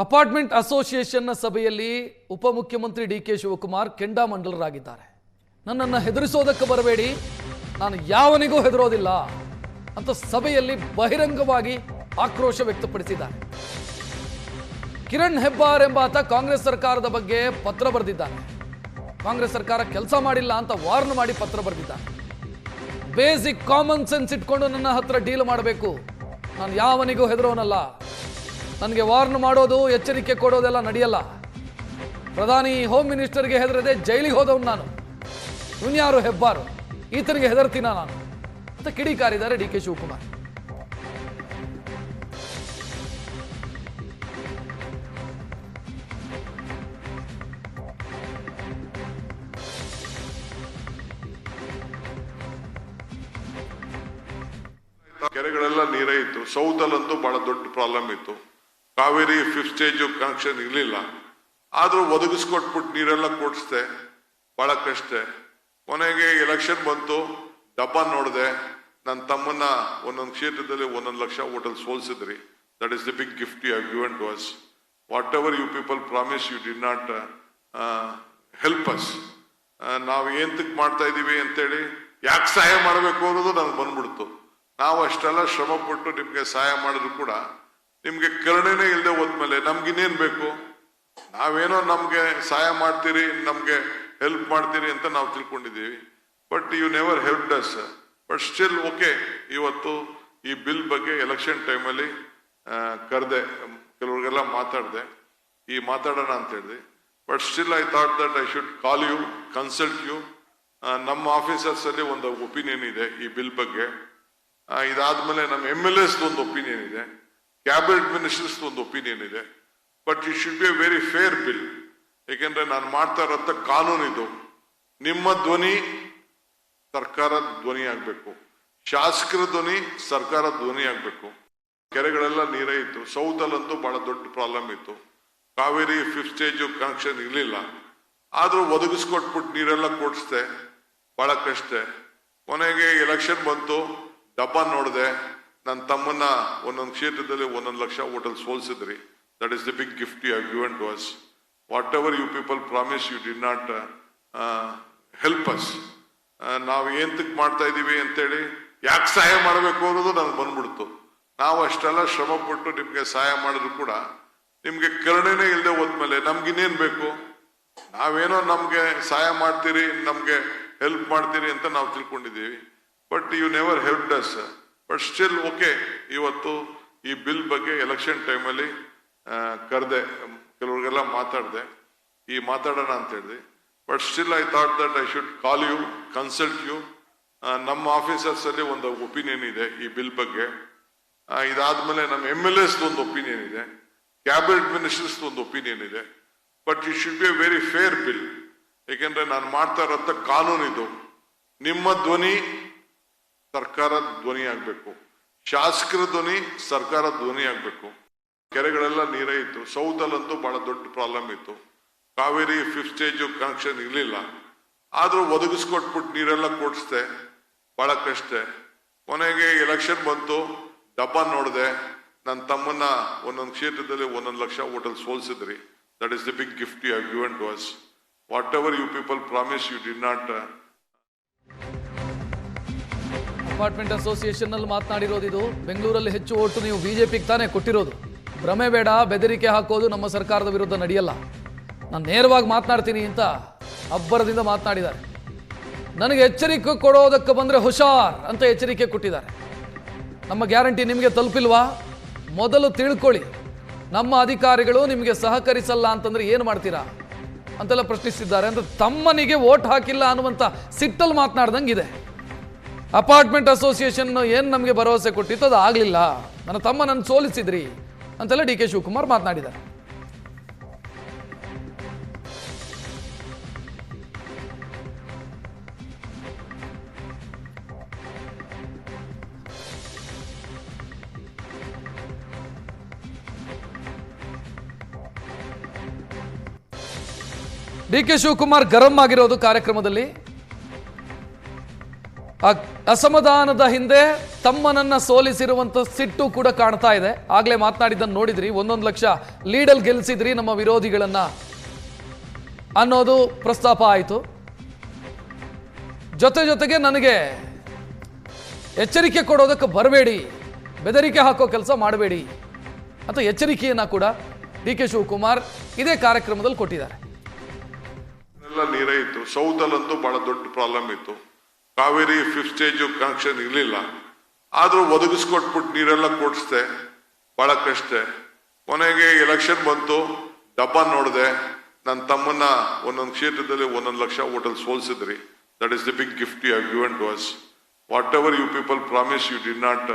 Apartment ಅಸೋಸಿಯೇಷನ್ನ ಸಭೆಯಲ್ಲಿ ಉಪಮುಖ್ಯಮಂತ್ರಿ ಡಿ.ಕೆ. ಶಿವಕುಮಾರ್ ಕೆಂಡಾಮಂಡಲರಾಗಿದ್ದಾರೆ. ನನ್ನನ್ನು ಹೆದರಿಸೋದಕ್ಕೆ ಬರಬೇಡಿ, ನಾನು ಯಾವನಿಗೂ ಹೆದರೋದಿಲ್ಲ ಅಂತ ಸಭೆಯಲ್ಲಿ ಬಹಿರಂಗವಾಗಿ ಆಕ್ರೋಶ ವ್ಯಕ್ತಪಡಿಸಿದ್ದಾರೆ. ಕಿರಣ್ ಹೆಬ್ಬಾರ್ ಎಂಬಾತ ಕಾಂಗ್ರೆಸ್ ಸರ್ಕಾರದ ಬಗ್ಗೆ ಪತ್ರ ಬರೆದಿದ್ದಾನೆ. ಕಾಂಗ್ರೆಸ್ ಸರ್ಕಾರ ಕೆಲಸ ಮಾಡಿಲ್ಲ ಅಂತ ವಾರ್ನ್ ಮಾಡಿ ಪತ್ರ ಬರೆದಿದ್ದಾನೆ. ಬೇಸಿಕ್ ಕಾಮನ್ ಸೆನ್ಸ್ ಇಟ್ಕೊಂಡು ನನ್ನ ಹತ್ರ ಡೀಲ್ ಮಾಡಬೇಕು, ನಾನು ಯಾವನಿಗೂ ಹೆದರೋನಲ್ಲ, ನನಗೆ ವಾರ್ನ್ ಮಾಡೋದು ಎಚ್ಚರಿಕೆ ಕೊಡೋದೆಲ್ಲ ನಡೆಯಲ್ಲ, ಪ್ರಧಾನಿ ಹೋಮ್ ಮಿನಿಸ್ಟರ್ಗೆ ಹೆದರದೆ ಜೈಲಿಗೆ ಹೋದವನು ನಾನು, ಇನ್ಯಾರು ಹೆಬ್ಬಾರು, ಈತನಿಗೆ ಹೆದರ್ತೀನ ನಾನು ಅಂತ ಕಿಡಿಕಾರಿದ್ದಾರೆ ಡಿ.ಕೆ. ಶಿವಕುಮಾರ್. ಕೆರೆಗಳೆಲ್ಲ ನೀರೇ ಇತ್ತು. ಸೌತ್ ಅಲ್ಲಂತೂ ಬಹಳ ದೊಡ್ಡ ಪ್ರಾಬ್ಲಮ್ ಇತ್ತು. ಕಾವೇರಿ 5th ಸ್ಟೇಜ್ ಕನೆಕ್ಷನ್ ಇರ್ಲಿಲ್ಲ, ಆದ್ರೂ ಒದಗಿಸ್ಕೊಟ್ಬಿಟ್ಟು ನೀರೆಲ್ಲ ಕೊಡಿಸ್ದೆ, ಬಹಳ ಕಷ್ಟ. ಕೊನೆಗೆ ಎಲೆಕ್ಷನ್ ಬಂತು, ಡಬ್ಬ ನೋಡಿದೆ, ನನ್ನ ತಮ್ಮನ್ನ ಒಂದೊಂದು ಕ್ಷೇತ್ರದಲ್ಲಿ 1 ಲಕ್ಷ ಓಟಲ್ಲಿ ಸೋಲ್ಸಿದ್ರಿ. That is the big gift you have given to us. Whatever you people promise you did not help us. ನಾವು ಏಂತಕ್ಕೆ ಮಾಡ್ತಾ ಇದೀವಿ ಅಂತೇಳಿ, ಯಾಕೆ ಸಹಾಯ ಮಾಡಬೇಕು ಅನ್ನೋದು ನನಗೆ ಬಂದ್ಬಿಡ್ತು. ನಾವು ಅಷ್ಟೆಲ್ಲ ಶ್ರಮ ಪಟ್ಟು ನಿಮ್ಗೆ ಸಹಾಯ ಮಾಡಿದ್ರು ಕೂಡ ನಿಮ್ಗೆ ಕರುಣೆನೇ ಇಲ್ಲದೆ ಹೋದ್ಮೇಲೆ ನಮ್ಗಿನ್ನೇನ್ ಬೇಕು? ನಾವೇನೋ ನಮ್ಗೆ ಸಹಾಯ ಮಾಡ್ತೀರಿ, ನಮ್ಗೆ ಹೆಲ್ಪ್ ಮಾಡ್ತೀರಿ ಅಂತ ನಾವು ತಿಳ್ಕೊಂಡಿದ್ದೀವಿ. But you never helped us. But still okay, ಇವತ್ತು ಈ ಬಿಲ್ ಬಗ್ಗೆ ಎಲೆಕ್ಷನ್ ಟೈಮಲ್ಲಿ ಕರೆದೆ, ಕೆಲವ್ರಿಗೆಲ್ಲ ಮಾತಾಡಿದೆ, ಈ ಮಾತಾಡೋಣ ಅಂತ ಹೇಳಿದೆ. But still I thought that I should call you, consult you. ನಮ್ಮ ಆಫೀಸರ್ಸ್ ಅಲ್ಲಿ ಒಂದು ಒಪಿನಿಯನ್ ಇದೆ ಈ ಬಿಲ್ ಬಗ್ಗೆ. ಇದಾದ್ಮೇಲೆ ನಮ್ಮ MLAs ಒಂದು ಒಪಿನಿಯನ್ ಇದೆ, ಕ್ಯಾಬಿನೆಟ್ ಮಿನಿಸ್ಟರ್ಸ್ ಒಂದು ಒಪಿನಿಯನ್ ಇದೆ. But it should be A very fair bill. ಯಾಕೆಂದ್ರೆ ನಾನು ಮಾಡ್ತಾ ಇರೋಂಥ ಕಾನೂನು ಇದು. ನಿಮ್ಮ ಧ್ವನಿ ಸರ್ಕಾರದ ಧ್ವನಿ ಆಗ್ಬೇಕು, ಶಾಸಕರ ಧ್ವನಿ ಸರ್ಕಾರದ ಧ್ವನಿ ಆಗ್ಬೇಕು. ಕೆರೆಗಳೆಲ್ಲ ನೀರೇ ಇತ್ತು. ಸೌತ್ ಅಲ್ಲಂತೂ ಬಹಳ ದೊಡ್ಡ ಪ್ರಾಬ್ಲಮ್ ಇತ್ತು. ಕಾವೇರಿ 5th ಸ್ಟೇಜ್ ಕನೆಕ್ಷನ್ ಇರ್ಲಿಲ್ಲ, ಆದ್ರೂ ಒದಗಿಸ್ಕೊಟ್ಬಿಟ್ಟು ನೀರೆಲ್ಲ ಕೊಡಿಸ್ದೆ, ಬಹಳ ಕಷ್ಟ. ಕೊನೆಗೆ ಎಲೆಕ್ಷನ್ ಬಂತು, ಡಬ್ಬ ನೋಡಿದೆ, ನನ್ನ ತಮ್ಮನ್ನ ಒಂದೊಂದು ಕ್ಷೇತ್ರದಲ್ಲಿ 1 ಲಕ್ಷ ಓಟಲ್ಲಿ ಸೋಲ್ಸಿದ್ರಿ. That is the big gift you have given to us. Whatever you people promise you did not help us. ನಾವು ಏಂತಕ್ಕೆ ಮಾಡ್ತಾ ಇದೀವಿ ಅಂತೇಳಿ, ಯಾಕೆ ಸಹಾಯ ಮಾಡಬೇಕು ಅನ್ನೋದು ನನಗೆ ಬಂದ್ಬಿಡ್ತು. ನಾವು ಅಷ್ಟೆಲ್ಲ ಶ್ರಮ ಪಟ್ಟು ನಿಮ್ಗೆ ಸಹಾಯ ಮಾಡಿದ್ರು ಕೂಡ ನಿಮ್ಗೆ ಕರುಣೆನೇ ಇಲ್ಲದೆ ಹೋದ್ಮೇಲೆ ನಮ್ಗಿನ್ನೇನ್ ಬೇಕು? ನಾವೇನೋ ನಮ್ಗೆ ಸಹಾಯ ಮಾಡ್ತೀರಿ, ನಮ್ಗೆ ಹೆಲ್ಪ್ ಮಾಡ್ತೀರಿ ಅಂತ ನಾವು ತಿಳ್ಕೊಂಡಿದ್ದೀವಿ. But you never helped us. But still okay, ಇವತ್ತು ಈ ಬಿಲ್ ಬಗ್ಗೆ ಎಲೆಕ್ಷನ್ ಟೈಮಲ್ಲಿ ಕರೆದೆ, ಕೆಲವ್ರಿಗೆಲ್ಲ ಮಾತಾಡಿದೆ, ಈ ಮಾತಾಡೋಣ ಅಂತ ಹೇಳಿದೆ. But still I thought that I should call you, consult you. ನಮ್ಮ ಆಫೀಸರ್ಸ್ ಅಲ್ಲಿ ಒಂದು ಒಪಿನಿಯನ್ ಇದೆ ಈ ಬಿಲ್ ಬಗ್ಗೆ. ಇದಾದ್ಮೇಲೆ ನಮ್ಮ MLAs ಒಂದು ಒಪಿನಿಯನ್ ಇದೆ, ಕ್ಯಾಬಿನೆಟ್ ಮಿನಿಸ್ಟರ್ಸ್ ಒಂದು ಒಪಿನಿಯನ್ ಇದೆ. But it should be A very fair bill. ಯಾಕೆಂದ್ರೆ ನಾನು ಮಾಡ್ತಾ ಇರೋಂಥ ಕಾನೂನು ಇದು. ನಿಮ್ಮ ಧ್ವನಿ ಸರ್ಕಾರದ ಧ್ವನಿ ಆಗ್ಬೇಕು, ಶಾಸಕರ ಧ್ವನಿ ಸರ್ಕಾರದ ಧ್ವನಿ ಆಗ್ಬೇಕು. ಕೆರೆಗಳೆಲ್ಲ ನೀರೇ ಇತ್ತು. ಸೌತ್ ಅಲ್ಲಂತೂ ಬಹಳ ದೊಡ್ಡ ಪ್ರಾಬ್ಲಮ್ ಇತ್ತು. ಕಾವೇರಿ 5th ಸ್ಟೇಜ್ ಕನೆಕ್ಷನ್ ಇರ್ಲಿಲ್ಲ, ಆದ್ರೂ ಒದಗಿಸ್ಕೊಟ್ಬಿಟ್ಟು ನೀರೆಲ್ಲ ಕೊಡಿಸ್ದೆ, ಬಹಳ ಕಷ್ಟ. ಕೊನೆಗೆ ಎಲೆಕ್ಷನ್ ಬಂತು, ಡಬ್ಬ ನೋಡಿದೆ, ನನ್ನ ತಮ್ಮನ್ನ ಒಂದೊಂದು ಕ್ಷೇತ್ರದಲ್ಲಿ 1 ಲಕ್ಷ ಓಟಲ್ಲಿ ಸೋಲ್ಸಿದ್ರಿ. That is the big gift you have given to us. Whatever you people promise you did not. Apartment association ಅಲ್ಲಿ ಮಾತನಾಡಿರೋದು ಇದು. ಬೆಂಗಳೂರಲ್ಲಿ ಹೆಚ್ಚು ಓಟು ನೀವು ಬಿಜೆಪಿಗೆ ತಾನೇ ಕೊಟ್ಟಿರೋದು. ಭ್ರಮೆ ಬೇಡ, ಬೆದರಿಕೆ ಹಾಕೋದು ನಮ್ಮ ಸರ್ಕಾರದ ವಿರುದ್ಧ ನಡೆಯಲ್ಲ, ನಾನು ನೇರವಾಗಿ ಮಾತನಾಡ್ತೀನಿ ಅಂತ ಅಬ್ಬರದಿಂದ ಮಾತನಾಡಿದ್ದಾರೆ. ನನಗೆ ಎಚ್ಚರಿಕೆ ಕೊಡೋದಕ್ಕೆ ಬಂದರೆ ಹುಷಾರ್ ಅಂತ ಎಚ್ಚರಿಕೆ ಕೊಟ್ಟಿದ್ದಾರೆ. ನಮ್ಮ ಗ್ಯಾರಂಟಿ ನಿಮಗೆ ತಲುಪಿಲ್ವಾ? ಮೊದಲು ತಿಳ್ಕೊಳ್ಳಿ. ನಮ್ಮ ಅಧಿಕಾರಿಗಳು ನಿಮಗೆ ಸಹಕರಿಸಲ್ಲ ಅಂತಂದ್ರೆ ಏನು ಮಾಡ್ತೀರಾ ಅಂತೆಲ್ಲ ಪ್ರಶ್ನಿಸಿದ್ದಾರೆ. ಅಂದ್ರೆ ತಮ್ಮನಿಗೆ ವೋಟ್ ಹಾಕಿಲ್ಲ ಅನ್ನುವಂಥ ಸಿಟ್ಟಲ್ಲಿ ಮಾತನಾಡ್ದಂಗಿದೆ. ಅಪಾರ್ಟ್ಮೆಂಟ್ ಅಸೋಸಿಯೇಷನ್ ಏನು ನಮಗೆ ಭರವಸೆ ಕೊಟ್ಟಿತ್ತು ಅದು ಆಗಲಿಲ್ಲ, ನನ್ನ ತಮ್ಮ ನನ್ನ ಸೋಲಿಸಿದ್ರಿ ಅಂತೆಲ್ಲ ಡಿ.ಕೆ. ಶಿವಕುಮಾರ್ ಮಾತನಾಡಿದ್ದಾರೆ. ಡಿ.ಕೆ. ಶಿವಕುಮಾರ್ ಗರಂ ಆಗಿರೋದು ಕಾರ್ಯಕ್ರಮದಲ್ಲಿ. ಅಸಮಾಧಾನದ ಹಿಂದೆ ತಮ್ಮನನ್ನ ಸೋಲಿಸಿರುವಂತ ಸಿಟ್ಟು ಕೂಡ ಕಾಣ್ತಾ ಇದೆ. ಆಗ್ಲೇ ಮಾತನಾಡಿದ್ದನ್ನು ನೋಡಿದ್ರಿ, 1 ಲಕ್ಷ ಲೀಡಲ್ಲಿ ಗೆಲ್ಲಿಸಿದ್ರಿ ನಮ್ಮ ವಿರೋಧಿಗಳನ್ನ ಅನ್ನೋದು ಪ್ರಸ್ತಾಪ ಆಯಿತು. ಜೊತೆಗೆ ನನಗೆ ಎಚ್ಚರಿಕೆ ಕೊಡೋದಕ್ಕೆ ಬರಬೇಡಿ, ಬೆದರಿಕೆ ಹಾಕೋ ಕೆಲಸ ಮಾಡಬೇಡಿ ಅಂತ ಎಚ್ಚರಿಕೆಯನ್ನ ಕೂಡ ಡಿ ಕೆ ಶಿವಕುಮಾರ್ ಇದೇ ಕಾರ್ಯಕ್ರಮದಲ್ಲಿ ಕೊಟ್ಟಿದ್ದಾರೆ. ಎಲ್ಲ ನೀರೇ ಇತ್ತು. ಸೌತಲ್ಲಂತೂ ಬಹಳ ದೊಡ್ಡ ಪ್ರಾಬ್ಲಮ್ ಇತ್ತು. ಕಾವೇರಿ 5th ಸ್ಟೇಜ್ ಕನೆಕ್ಷನ್ ಇರಲಿಲ್ಲ. ಆದ್ರೂ ಒದಗಿಸ್ಕೊಟ್ಬಿಟ್ಟು ನೀರೆಲ್ಲ ಕೊಡಿಸ್ದೆ, ಬಹಳ ಕಷ್ಟ. ಕೊನೆಗೆ ಎಲೆಕ್ಷನ್ ಬಂತು, ಡಬ್ಬ ನೋಡಿದೆ, ನನ್ನ ತಮ್ಮನ್ನ ಒಂದೊಂದು ಕ್ಷೇತ್ರದಲ್ಲಿ 1 ಲಕ್ಷ ಓಟಲ್ಲಿ ಸೋಲ್ಸಿದ್ರಿ. That is the big gift you have given to us. Whatever you people promise you did not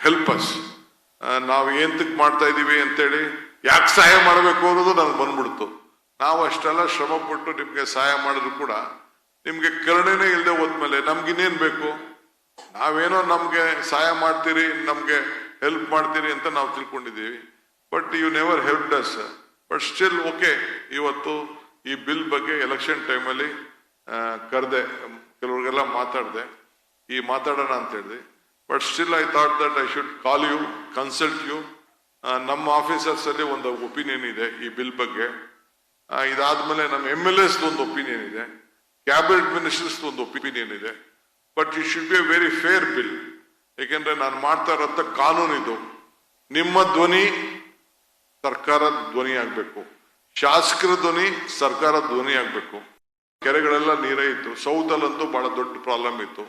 help us. ನಾವು ಏಂತಕ್ಕೆ ಮಾಡ್ತಾ ಇದೀವಿ ಅಂತೇಳಿ, ಯಾಕೆ ಸಹಾಯ ಮಾಡಬೇಕು ಅನ್ನೋದು ನನಗೆ ಬಂದ್ಬಿಡ್ತು. ನಾವು ಅಷ್ಟೆಲ್ಲ ಶ್ರಮ ಪಟ್ಟು ನಿಮ್ಗೆ ಸಹಾಯ ಮಾಡಿದ್ರು ಕೂಡ ನಿಮ್ಗೆ ಕರುಣೆನೇ ಇಲ್ಲದೆ ಹೋದ್ಮೇಲೆ ನಮ್ಗಿನ್ನೇನ್ ಬೇಕು? ನಾವೇನೋ ನಮ್ಗೆ ಸಹಾಯ ಮಾಡ್ತೀರಿ, ನಮ್ಗೆ ಹೆಲ್ಪ್ ಮಾಡ್ತೀರಿ ಅಂತ ನಾವು ತಿಳ್ಕೊಂಡಿದ್ದೀವಿ. But you never help us. But still okay, ಇವತ್ತು ಈ ಬಿಲ್ ಬಗ್ಗೆ ಎಲೆಕ್ಷನ್ ಟೈಮಲ್ಲಿ ಕರೆದೆ, ಕೆಲವ್ರಿಗೆಲ್ಲ ಮಾತಾಡಿದೆ, ಈ ಮಾತಾಡೋಣ ಅಂತ ಹೇಳಿದೆ. But still I thought that I should call you, consult you. ನಮ್ಮ ಆಫೀಸರ್ಸ್ ಅಲ್ಲಿ ಒಂದು ಒಪಿನಿಯನ್ ಇದೆ ಈ ಬಿಲ್ ಬಗ್ಗೆ. ಇದಾದ್ಮೇಲೆ ನಮ್ಮ MLAs ಒಂದು ಒಪಿನಿಯನ್ ಇದೆ, ಕ್ಯಾಬಿನೆಟ್ ಮಿನಿಸ್ಟರ್ಸ್ ಒಂದು ಒಪಿನಿಯನ್ ಇದೆ. But it should be A very fair bill. ಯಾಕೆಂದ್ರೆ ನಾನು ಮಾಡ್ತಾ ಇರೋಂಥ ಕಾನೂನು ಇದು. ನಿಮ್ಮ ಧ್ವನಿ ಸರ್ಕಾರದ ಧ್ವನಿ ಆಗ್ಬೇಕು, ಶಾಸಕರ ಧ್ವನಿ ಸರ್ಕಾರದ ಧ್ವನಿ ಆಗ್ಬೇಕು. ಕೆರೆಗಳೆಲ್ಲ ನೀರೇ ಇತ್ತು. ಸೌತಲ್ಲಂತೂ ಬಹಳ ದೊಡ್ಡ ಪ್ರಾಬ್ಲಮ್ ಇತ್ತು.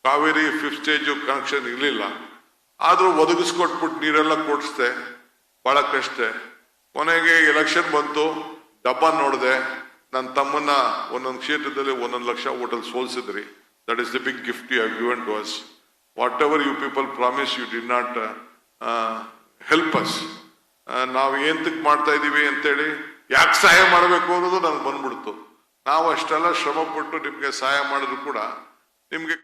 ಕಾವೇರಿ 5th ಸ್ಟೇಜ್ ಕನೆಕ್ಷನ್ ಇರಲಿಲ್ಲ. ಆದ್ರೂ ಒದಗಿಸ್ಕೊಟ್ಬಿಟ್ಟು ನೀರೆಲ್ಲ ಕೊಡಿಸ್ದೆ, ಬಹಳ ಕಷ್ಟ. ಕೊನೆಗೆ ಎಲೆಕ್ಷನ್ ಬಂತು, ಡಬ್ಬ ನೋಡಿದೆ, ನನ್ನ ತಮ್ಮನ್ನ ಒಂದೊಂದು ಕ್ಷೇತ್ರದಲ್ಲಿ 1 ಲಕ್ಷ ಓಟಲ್ಲಿ ಸೋಲ್ಸಿದ್ರಿ. That is the big gift you have given to us. Whatever you people promise you did not help us. ನಾವು ಏಂತಕ್ಕೆ ಮಾಡ್ತಾ ಇದೀವಿ ಅಂತೇಳಿ, ಯಾಕೆ ಸಹಾಯ ಮಾಡಬೇಕು ಅನ್ನೋದು ನನಗೆ ಬಂದ್ಬಿಡ್ತು. ನಾವು ಅಷ್ಟೆಲ್ಲ ಶ್ರಮ ಪಟ್ಟು ನಿಮ್ಗೆ ಸಹಾಯ ಮಾಡಿದ್ರು ಕೂಡ ನಿಮ್ಗೆ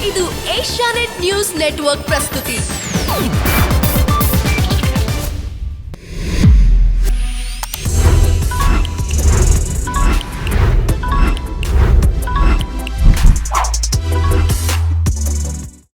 ಇದು ಏಷ್ಯಾನೆಟ್ ನ್ಯೂಸ್ ನೆಟ್ವರ್ಕ್ ಪ್ರಸ್ತುತಿ.